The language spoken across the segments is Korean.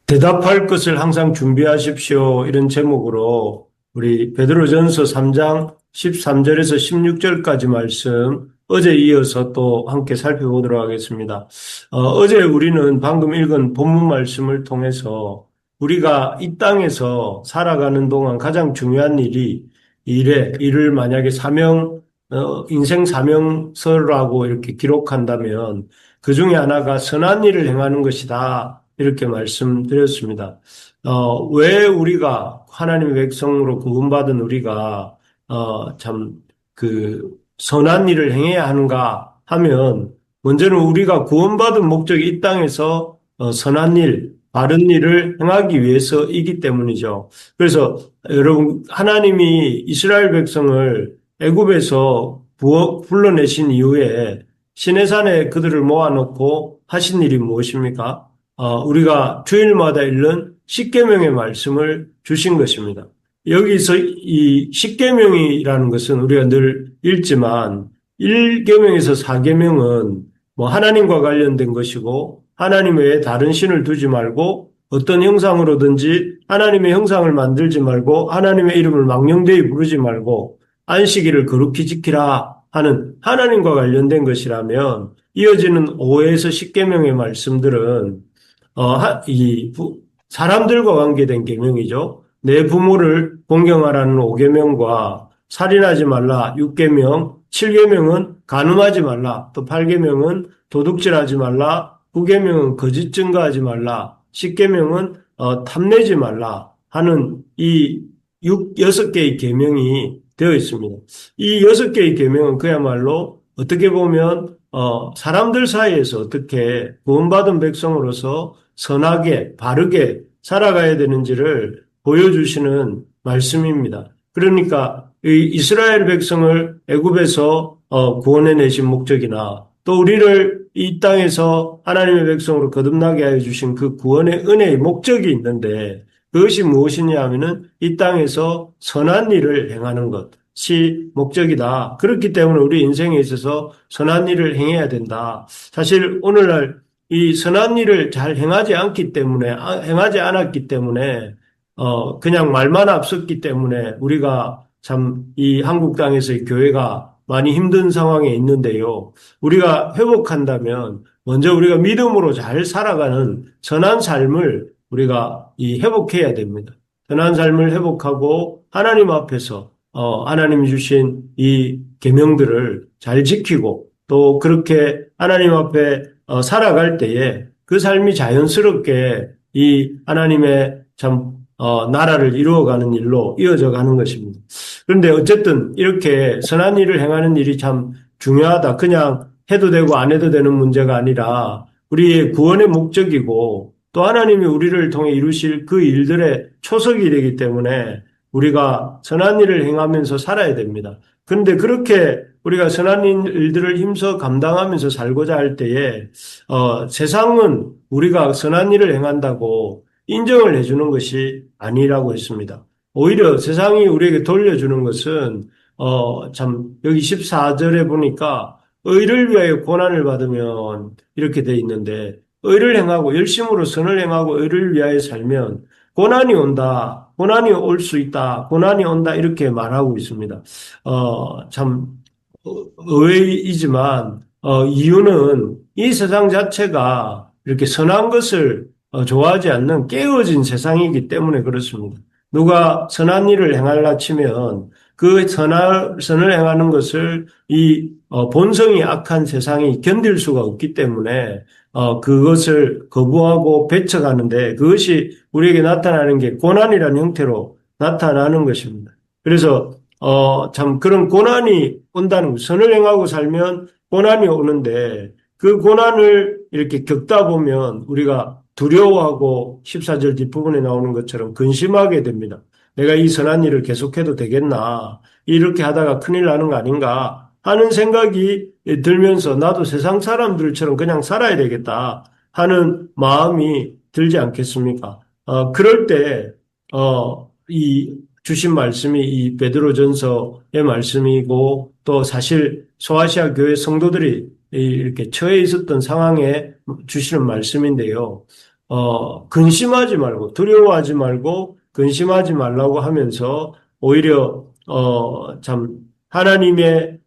대답할 것을 항상 준비하십시오. 이런 제목으로 우리 베드로전서 3장 13절에서 16절까지 말씀 어제 이어서 또 함께 살펴보도록 하겠습니다. 어제 우리는 방금 읽은 본문 말씀을 통해서 우리가 이 땅에서 살아가는 동안 가장 중요한 일을 만약에 인생 사명서라고 이렇게 기록한다면 그 중에 하나가 선한 일을 행하는 것이다. 이렇게 말씀드렸습니다. 왜 우리가 하나님의 백성으로 구원받은 우리가 선한 일을 행해야 하는가 하면 먼저는 우리가 구원받은 목적이 이 땅에서 선한 일, 바른 일을 행하기 위해서이기 때문이죠. 그래서 여러분 하나님이 이스라엘 백성을 애굽에서 불러내신 이후에 시내산에 그들을 모아놓고 하신 일이 무엇입니까? 우리가 주일마다 읽는 십계명의 말씀을 주신 것입니다. 여기서 이 십계명이라는 것은 우리가 늘 읽지만 1계명에서 4계명은 뭐 하나님과 관련된 것이고 하나님 외에 다른 신을 두지 말고 어떤 형상으로든지 하나님의 형상을 만들지 말고 하나님의 이름을 망령되이 부르지 말고 안식일을 거룩히 지키라 하는 하나님과 관련된 것이라면 이어지는 5에서 10계명의 말씀들은 사람들과 관계된 계명이죠. 내 부모를 공경하라는 5계명과 살인하지 말라 6계명, 7계명은 간음하지 말라, 또 8계명은 도둑질하지 말라, 9계명은 거짓 증거하지 말라, 10계명은 탐내지 말라 하는 이 6개의 계명이 되어 있습니다. 이 6개의 계명은 그야말로 어떻게 보면 사람들 사이에서 어떻게 구원받은 백성으로서 선하게 바르게 살아가야 되는지를 보여주시는 말씀입니다. 그러니까 이 이스라엘 백성을 애굽에서 구원해 내신 목적이나 또 우리를 이 땅에서 하나님의 백성으로 거듭나게 하여 주신 그 구원의 은혜의 목적이 있는데 그것이 무엇이냐 하면은 이 땅에서 선한 일을 행하는 것이 목적이다. 그렇기 때문에 우리 인생에 있어서 선한 일을 행해야 된다. 사실 오늘날 이 선한 일을 잘 행하지 않았기 때문에, 그냥 말만 앞섰기 때문에 우리가 참 이 한국 땅에서의 교회가 많이 힘든 상황에 있는데요. 우리가 회복한다면 먼저 우리가 믿음으로 잘 살아가는 선한 삶을 우리가 회복해야 됩니다. 선한 삶을 회복하고 하나님 앞에서 하나님이 주신 이 계명들을 잘 지키고 또 그렇게 하나님 앞에 살아갈 때에 그 삶이 자연스럽게 이 하나님의 나라를 이루어가는 일로 이어져 가는 것입니다. 그런데 어쨌든 이렇게 선한 일을 행하는 일이 참 중요하다. 그냥 해도 되고 안 해도 되는 문제가 아니라 우리의 구원의 목적이고 또 하나님이 우리를 통해 이루실 그 일들의 초석이 되기 때문에 우리가 선한 일을 행하면서 살아야 됩니다. 그런데 그렇게 우리가 선한 일들을 힘써 감당하면서 살고자 할 때에 세상은 우리가 선한 일을 행한다고 인정을 해주는 것이 아니라고 했습니다. 오히려 세상이 우리에게 돌려주는 것은 여기 14절에 보니까 의를 위하여 고난을 받으면 이렇게 돼 있는데 의를 행하고 열심으로 선을 행하고 의를 위하여 살면 고난이 온다. 고난이 올 수 있다. 고난이 온다. 이렇게 말하고 있습니다. 참 의외이지만 이유는 이 세상 자체가 이렇게 선한 것을 좋아하지 않는 깨어진 세상이기 때문에 그렇습니다. 누가 선한 일을 행하려 치면 그 선을 행하는 것을 이 본성이 악한 세상이 견딜 수가 없기 때문에 그것을 거부하고 배척하는데 그것이 우리에게 나타나는 게 고난이라는 형태로 나타나는 것입니다. 그래서 참 그런 고난이 온다는 것, 선을 행하고 살면 고난이 오는데 그 고난을 이렇게 겪다 보면 우리가 두려워하고 14절 뒷부분에 나오는 것처럼 근심하게 됩니다. 내가 이 선한 일을 계속해도 되겠나? 이렇게 하다가 큰일 나는 거 아닌가? 하는 생각이 들면서 나도 세상 사람들처럼 그냥 살아야 되겠다 하는 마음이 들지 않겠습니까? 그럴 때, 이 주신 말씀이 이 베드로전서의 말씀이고 또 사실 소아시아 교회 성도들이 이렇게 처해 있었던 상황에 주시는 말씀인데요. 근심하지 말고, 두려워하지 말고, 근심하지 말라고 하면서, 오히려, 참, 하나님의,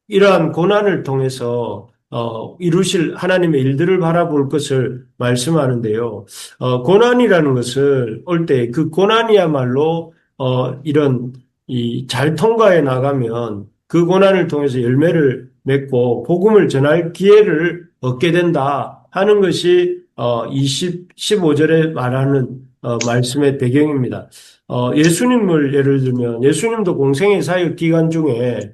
이러한 고난을 통해서 이루실 하나님의 일들을 바라볼 것을 말씀하는데요. 고난이라는 것을 올 때 그 고난이야말로 이런 이 잘 통과해 나가면 그 고난을 통해서 열매를 맺고 복음을 전할 기회를 얻게 된다 하는 것이 15절에 말하는 말씀의 배경입니다. 예수님을 예를 들면 예수님도 공생의 사역 기간 중에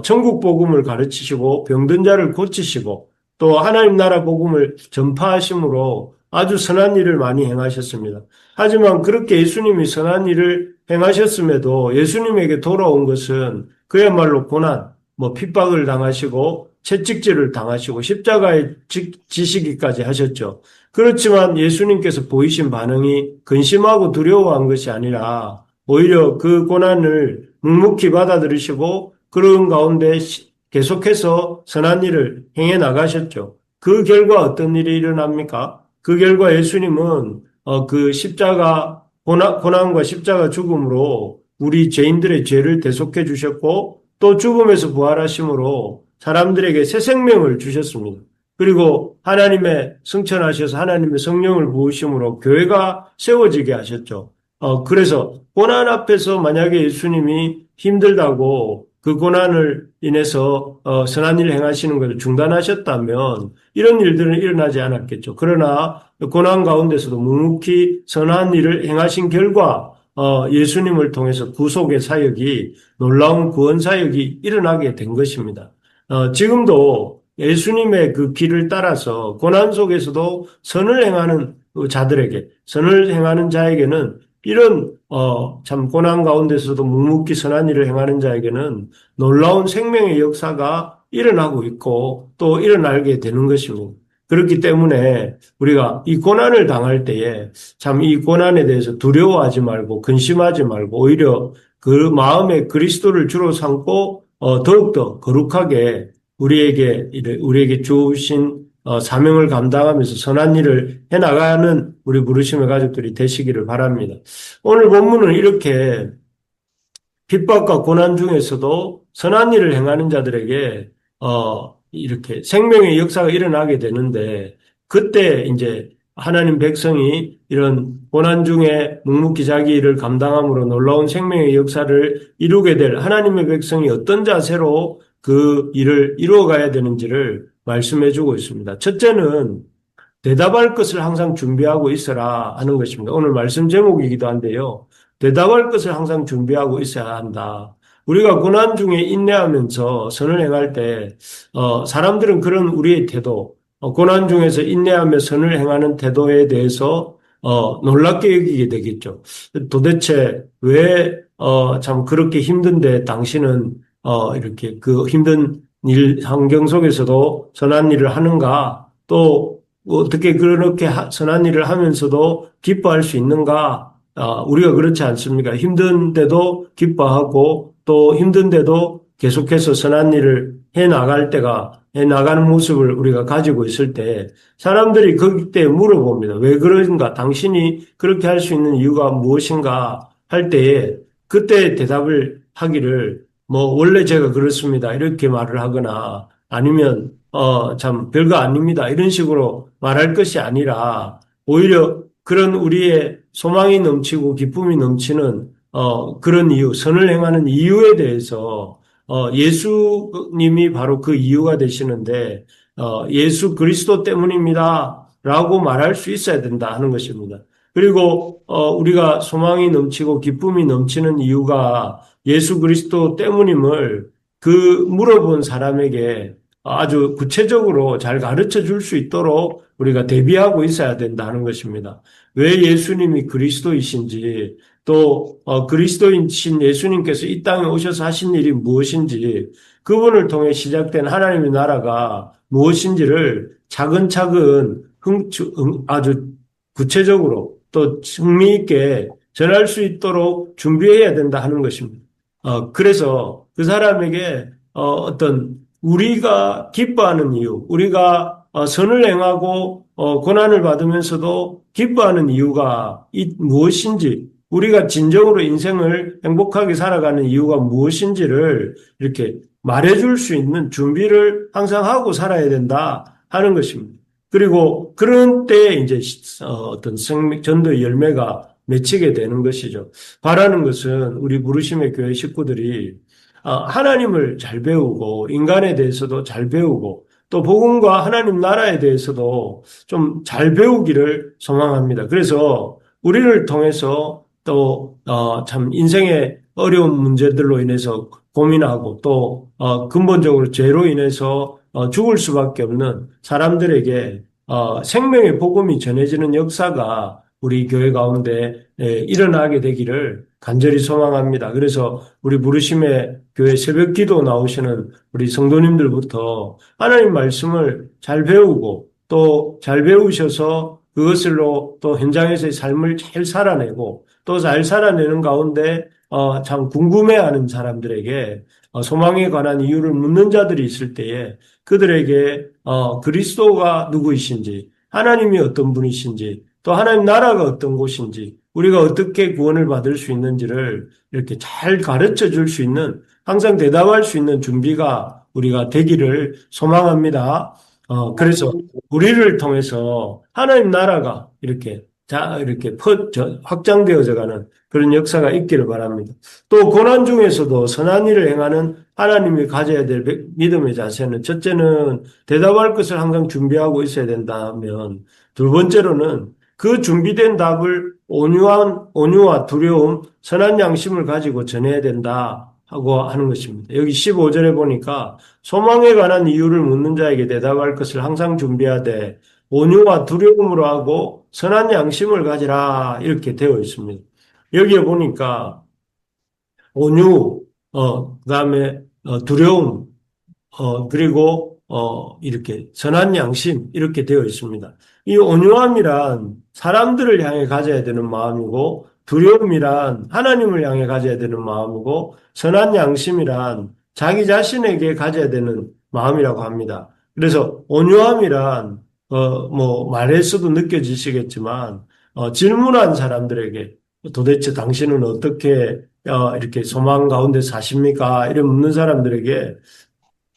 천국 복음을 가르치시고 병든 자를 고치시고 또 하나님 나라 복음을 전파하심으로 아주 선한 일을 많이 행하셨습니다. 하지만 그렇게 예수님이 선한 일을 행하셨음에도 예수님에게 돌아온 것은 그야말로 고난, 핍박을 당하시고 채찍질을 당하시고 십자가에 지시기까지 하셨죠. 그렇지만 예수님께서 보이신 반응이 근심하고 두려워한 것이 아니라 오히려 그 고난을 묵묵히 받아들이시고 그런 가운데 계속해서 선한 일을 행해 나가셨죠. 그 결과 어떤 일이 일어납니까? 그 결과 예수님은 그 십자가 고난과 십자가 죽음으로 우리 죄인들의 죄를 대속해 주셨고 또 죽음에서 부활하심으로 사람들에게 새 생명을 주셨습니다. 그리고 하나님의 승천하셔서 하나님의 성령을 부으심으로 교회가 세워지게 하셨죠. 그래서 고난 앞에서 만약에 예수님이 힘들다고 그 고난을 인해서 선한 일을 행하시는 것을 중단하셨다면 이런 일들은 일어나지 않았겠죠. 그러나 고난 가운데서도 묵묵히 선한 일을 행하신 결과 예수님을 통해서 구속의 사역이 놀라운 구원 사역이 일어나게 된 것입니다. 지금도 예수님의 그 길을 따라서 고난 속에서도 선을 행하는 자들에게, 선을 행하는 자에게는 이런 참 고난 가운데서도 묵묵히 선한 일을 행하는 자에게는 놀라운 생명의 역사가 일어나고 있고 또 일어나게 되는 것입니다. 그렇기 때문에 우리가 이 고난을 당할 때에 참 이 고난에 대해서 두려워하지 말고 근심하지 말고 오히려 그 마음에 그리스도를 주로 삼고 더욱더 거룩하게 우리에게 주신 사명을 감당하면서 선한 일을 해나가는 우리 부르심의 가족들이 되시기를 바랍니다. 오늘 본문은 이렇게 핍박과 고난 중에서도 선한 일을 행하는 자들에게 이렇게 생명의 역사가 일어나게 되는데 그때 이제 하나님 백성이 이런 고난 중에 묵묵히 자기 일을 감당함으로 놀라운 생명의 역사를 이루게 될 하나님의 백성이 어떤 자세로 그 일을 이루어가야 되는지를 말씀해 주고 있습니다. 첫째는 대답할 것을 항상 준비하고 있어라 하는 것입니다. 오늘 말씀 제목이기도 한데요. 대답할 것을 항상 준비하고 있어야 한다. 우리가 고난 중에 인내하면서 선을 행할 때, 사람들은 그런 우리의 태도, 고난 중에서 인내하며 선을 행하는 태도에 대해서, 놀랍게 여기게 되겠죠. 도대체 왜, 참 그렇게 힘든데 당신은, 이렇게 그 힘든 일, 환경 속에서도 선한 일을 하는가? 또, 어떻게 그렇게 선한 일을 하면서도 기뻐할 수 있는가? 우리가 그렇지 않습니까? 힘든데도 기뻐하고 또 힘든데도 계속해서 선한 일을 해 나가는 모습을 우리가 가지고 있을 때 사람들이 그때 물어봅니다. 왜 그런가? 당신이 그렇게 할 수 있는 이유가 무엇인가? 할 때에 그때 대답을 하기를 원래 제가 그렇습니다. 이렇게 말을 하거나 아니면 참 별거 아닙니다. 이런 식으로 말할 것이 아니라 오히려 그런 우리의 소망이 넘치고 기쁨이 넘치는 그런 이유, 선을 행하는 이유에 대해서 예수님이 바로 그 이유가 되시는데 예수 그리스도 때문입니다. 라고 말할 수 있어야 된다 하는 것입니다. 그리고 우리가 소망이 넘치고 기쁨이 넘치는 이유가 예수 그리스도 때문임을 그 물어본 사람에게 아주 구체적으로 잘 가르쳐 줄 수 있도록 우리가 대비하고 있어야 된다는 것입니다. 왜 예수님이 그리스도이신지 또 그리스도이신 예수님께서 이 땅에 오셔서 하신 일이 무엇인지 그분을 통해 시작된 하나님의 나라가 무엇인지를 차근차근 아주 구체적으로 또 흥미 있게 전할 수 있도록 준비해야 된다 하는 것입니다. 그래서 그 사람에게 어떤 우리가 기뻐하는 이유, 우리가 선을 행하고 고난을 받으면서도 기뻐하는 이유가 무엇인지, 우리가 진정으로 인생을 행복하게 살아가는 이유가 무엇인지를 이렇게 말해줄 수 있는 준비를 항상 하고 살아야 된다 하는 것입니다. 그리고 그런 때에 이제 어떤 전도의 열매가 맺히게 되는 것이죠. 바라는 것은 우리 부르심의 교회 식구들이 하나님을 잘 배우고 인간에 대해서도 잘 배우고 또 복음과 하나님 나라에 대해서도 좀 잘 배우기를 소망합니다. 그래서 우리를 통해서 또 참 인생의 어려운 문제들로 인해서 고민하고 또 근본적으로 죄로 인해서 죽을 수밖에 없는 사람들에게 생명의 복음이 전해지는 역사가 우리 교회 가운데 일어나게 되기를 간절히 소망합니다. 그래서 우리 부르심의 교회 새벽 기도 나오시는 우리 성도님들부터 하나님 말씀을 잘 배우고 또 잘 배우셔서 그것을로 또 현장에서의 삶을 잘 살아내고 또 잘 살아내는 가운데 참 궁금해하는 사람들에게 소망에 관한 이유를 묻는 자들이 있을 때에 그들에게 그리스도가 누구이신지 하나님이 어떤 분이신지 또 하나님 나라가 어떤 곳인지 우리가 어떻게 구원을 받을 수 있는지를 이렇게 잘 가르쳐 줄 수 있는 항상 대답할 수 있는 준비가 우리가 되기를 소망합니다. 그래서 우리를 통해서 하나님 나라가 이렇게 확장되어져 가는 그런 역사가 있기를 바랍니다. 또 고난 중에서도 선한 일을 행하는 하나님이 가져야 될 믿음의 자세는 첫째는 대답할 것을 항상 준비하고 있어야 된다면 두 번째로는 그 준비된 답을 온유와 두려움, 선한 양심을 가지고 전해야 된다 하고 하는 것입니다. 여기 15절에 보니까 소망에 관한 이유를 묻는 자에게 대답할 것을 항상 준비하되 온유와 두려움으로 하고 선한 양심을 가지라 이렇게 되어 있습니다. 여기에 보니까 온유, 그다음에 두려움, 그리고 이렇게 선한 양심 이렇게 되어 있습니다. 이 온유함이란 사람들을 향해 가져야 되는 마음이고 두려움이란 하나님을 향해 가져야 되는 마음이고 선한 양심이란 자기 자신에게 가져야 되는 마음이라고 합니다. 그래서 온유함이란 뭐 말에서도 느껴지시겠지만 질문한 사람들에게 도대체 당신은 어떻게 이렇게 소망 가운데 사십니까? 이런 묻는 사람들에게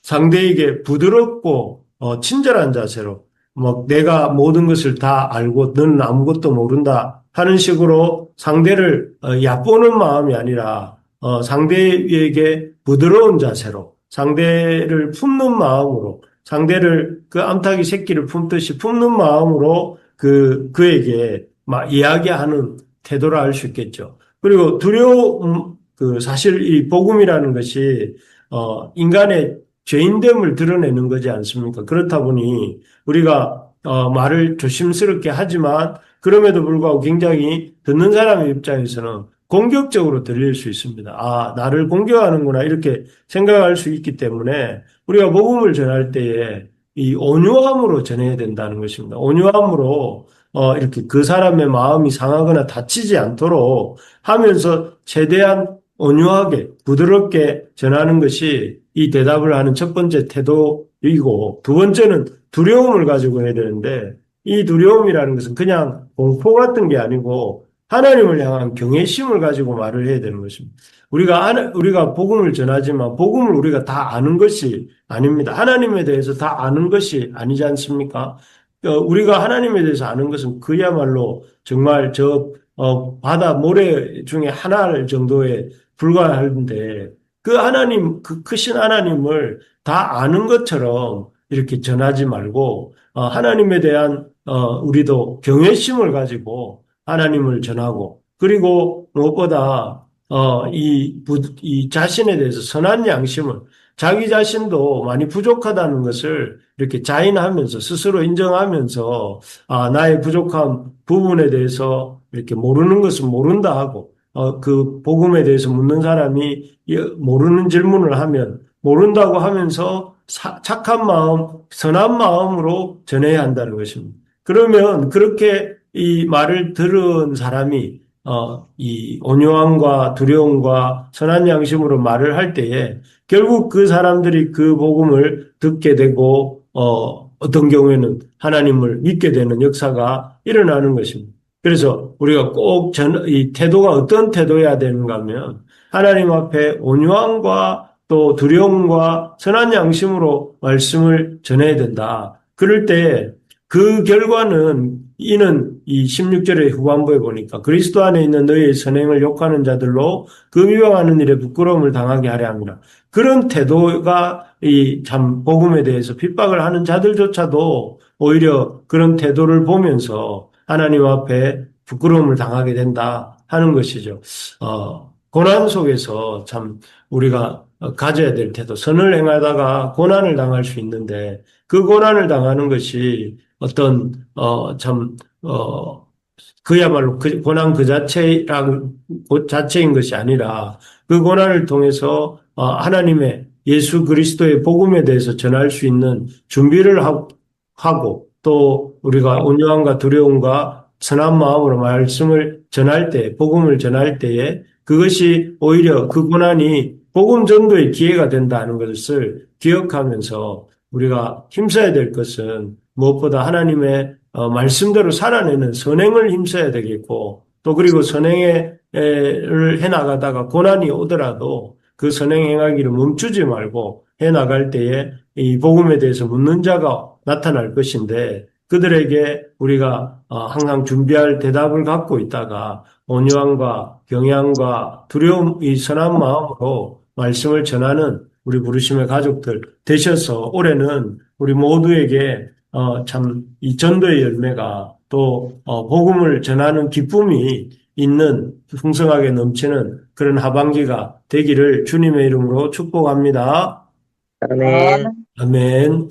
상대에게 부드럽고 친절한 자세로 뭐 내가 모든 것을 다 알고 너는 아무것도 모른다 하는 식으로 상대를 얕보는 마음이 아니라 상대에게 부드러운 자세로 상대를 품는 마음으로 상대를 그 암탉이 새끼를 품듯이 품는 마음으로 그에게 막 이야기하는 태도라 할 수 있겠죠. 그리고 사실 이 복음이라는 것이 인간의 죄인됨을 드러내는 거지 않습니까? 그렇다 보니 우리가 말을 조심스럽게 하지만 그럼에도 불구하고 굉장히 듣는 사람의 입장에서는 공격적으로 들릴 수 있습니다. 아, 나를 공격하는구나 이렇게 생각할 수 있기 때문에 우리가 복음을 전할 때에 이 온유함으로 전해야 된다는 것입니다. 온유함으로 이렇게 그 사람의 마음이 상하거나 다치지 않도록 하면서 최대한 온유하게 부드럽게 전하는 것이 이 대답을 하는 첫 번째 태도이고 두 번째는 두려움을 가지고 해야 되는데 이 두려움이라는 것은 그냥 공포 같은 게 아니고 하나님을 향한 경외심을 가지고 말을 해야 되는 것입니다. 우리가 복음을 전하지만 복음을 우리가 다 아는 것이 아닙니다. 하나님에 대해서 다 아는 것이 아니지 않습니까? 우리가 하나님에 대해서 아는 것은 그야말로 정말 바다 모래 중에 하나 정도에 불과한데 그 하나님, 그 크신 하나님을 다 아는 것처럼 이렇게 전하지 말고 하나님에 대한 우리도 경외심을 가지고 하나님을 전하고 그리고 무엇보다 이 자신에 대해서 선한 양심을 자기 자신도 많이 부족하다는 것을 이렇게 자인하면서 스스로 인정하면서 나의 부족한 부분에 대해서 이렇게 모르는 것은 모른다 하고 그 복음에 대해서 묻는 사람이 모르는 질문을 하면 모른다고 하면서 착한 마음, 선한 마음으로 전해야 한다는 것입니다. 그러면 그렇게 이 말을 들은 사람이 이 온유함과 두려움과 선한 양심으로 말을 할 때에 결국 그 사람들이 그 복음을 듣게 되고 어떤 경우에는 하나님을 믿게 되는 역사가 일어나는 것입니다. 그래서 우리가 꼭 이 태도가 어떤 태도여야 되는가 하면 하나님 앞에 온유함과 또 두려움과 선한 양심으로 말씀을 전해야 된다. 그럴 때 그 결과는 이는 이 16절의 후반부에 보니까 그리스도 안에 있는 너희의 선행을 욕하는 자들로 그 미워하는 일에 부끄러움을 당하게 하려 합니다. 그런 태도가 이 참 복음에 대해서 핍박을 하는 자들조차도 오히려 그런 태도를 보면서 하나님 앞에 부끄러움을 당하게 된다 하는 것이죠. 고난 속에서 참 우리가 가져야 될 태도, 선을 행하다가 고난을 당할 수 있는데 그 고난을 당하는 것이 어떤 그야말로 그 고난 그 자체인 것이 아니라 그 고난을 통해서 하나님의 예수 그리스도의 복음에 대해서 전할 수 있는 준비를 하고 또 우리가 온유함과 두려움과 선한 마음으로 말씀을 전할 때, 복음을 전할 때에 그것이 오히려 그 고난이 복음 전도의 기회가 된다는 것을 기억하면서 우리가 힘써야 될 것은 무엇보다 하나님의 말씀대로 살아내는 선행을 힘써야 되겠고 또 그리고 선행을 해나가다가 고난이 오더라도 그 선행 행하기를 멈추지 말고 해나갈 때에 이 복음에 대해서 묻는 자가 나타날 것인데 그들에게 우리가 항상 준비할 대답을 갖고 있다가 온유함과 경향과 두려움, 이 선한 마음으로 말씀을 전하는 우리 부르심의 가족들 되셔서 올해는 우리 모두에게 참 이 전도의 열매가 또 복음을 전하는 기쁨이 있는 풍성하게 넘치는 그런 하반기가 되기를 주님의 이름으로 축복합니다. 아멘. 아멘.